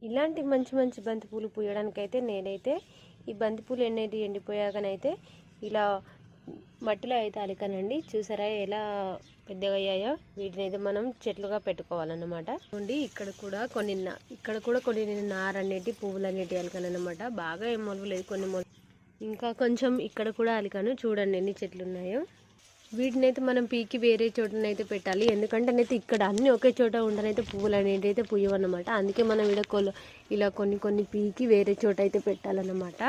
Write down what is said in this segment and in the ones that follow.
ఇలాంటి మంచి మంచి బంతిపూలు పూయడానికైతే నేనైతే ఈ బంతిపూలు ఎండిపోయాకనైతే ఇలా మట్టిలో అయితే అలికానండి. చూసారా ఎలా పెద్దగా అయ్యాయో. వీటిని అయితే మనం చెట్లుగా పెట్టుకోవాలన్నమాట. ఇక్కడ కూడా కొన్ని నార అనేటి పువ్వులు అనేటి అలికానమాట. బాగా ఏం మొలవలేదు, కొన్ని ఇంకా కొంచెం ఇక్కడ కూడా అలికాను. చూడండి ఎన్ని చెట్లు ఉన్నాయో. వీటినైతే మనం పీకి వేరే చోటనైతే పెట్టాలి. ఎందుకంటే ఇక్కడ అన్ని ఒకే చోట ఉండనైతే పువ్వులు అనేవి అయితే పుయ్యవన్నమాట. అందుకే మనం ఇలా కొన్ని పీకి వేరే చోట అయితే పెట్టాలన్నమాట.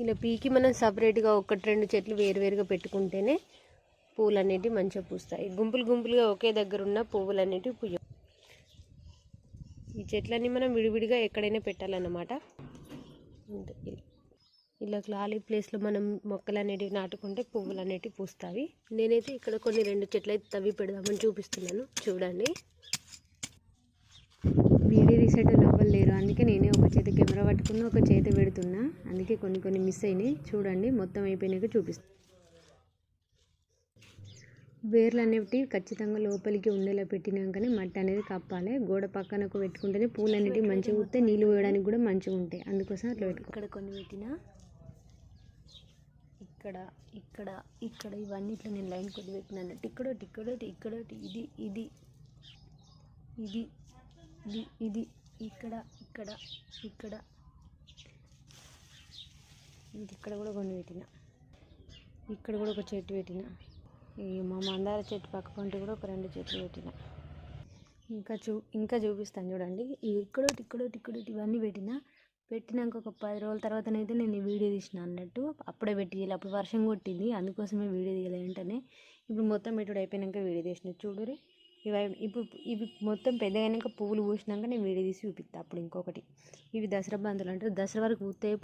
ఇలా పీకి మనం సపరేట్గా 1-2 చెట్లు వేరువేరుగా పెట్టుకుంటేనే పువ్వులు అనేటివి మంచిగా పూస్తాయి. గుంపులుగా ఒకే దగ్గర ఉన్న పువ్వులు అనేటివి పుయ్యవు. ఈ చెట్లన్నీ మనం విడివిడిగా ఎక్కడైనా పెట్టాలన్నమాట. ఇలా ఖాళీ ప్లేస్లో మనం మొక్కలు అనేటివి నాటుకుంటే పువ్వులు అనేటివి పూస్తాయి. నేనైతే ఇక్కడ 2 చెట్లు అయితే తవ్వి పెడదామని చూపిస్తున్నాను. చూడండి, వీడియో తీసేటోళ్ళు ఎవ్వరు లేరు. అందుకే నేనే ఒక చేతి కెమెరా పట్టుకున్నా, ఒక చేతి పెడుతున్నా. అందుకే కొన్ని మిస్ అయినాయి. చూడండి, మొత్తం అయిపోయినాక చూపిస్తాను. వేర్లు అనేవి ఖచ్చితంగా లోపలికి ఉండేలా పెట్టినాకనే మట్టి అనేది కప్పాలి. గోడ పక్కనకు పెట్టుకుంటేనే పూలు అనేటివి మంచిగా ఉంటాయి, నీళ్ళు పోయడానికి కూడా మంచిగా ఉంటాయి. అందుకోసం అట్లా పెట్టుకో. ఇక్కడ కొన్ని పెట్టినా, ఇక్కడ ఇవన్నీ ఇట్లా నేను లైన్ కొద్ది పెట్టినా అన్నట్టు. ఇక్కడోటి ఇది ఇక్కడ కూడా కొన్ని పెట్టిన. ఇక్కడ కూడా ఒక చెట్టు పెట్టిన. మా మందార చెట్టు పక్క పంట కూడా ఒక 2 చెట్లు పెట్టిన. ఇంకా చూపిస్తాను చూడండి. ఇక్కడోటి ఇవన్నీ పెట్టినాక ఒక 10 రోజుల తర్వాతనైతే నేను ఈ వీడియో తీసిన అన్నట్టు. అప్పుడే పెట్టియాలి, అప్పుడు వర్షం కొట్టింది, అందుకోసమే వీడియో తీయాలి వెంటనే. ఇప్పుడు మొత్తం పెట్టుడు అయిపోయినాక వీడియో తీసిన. చూడురి, ఇవి మొత్తం పెద్దగా అయినాక పువ్వులు పూసినాక నేను వీడియో తీసి చూపిస్తాను. అప్పుడు ఇంకొకటి, ఇవి దసరా బంతులు అంటారు. దసరా వరకు పూర్తయి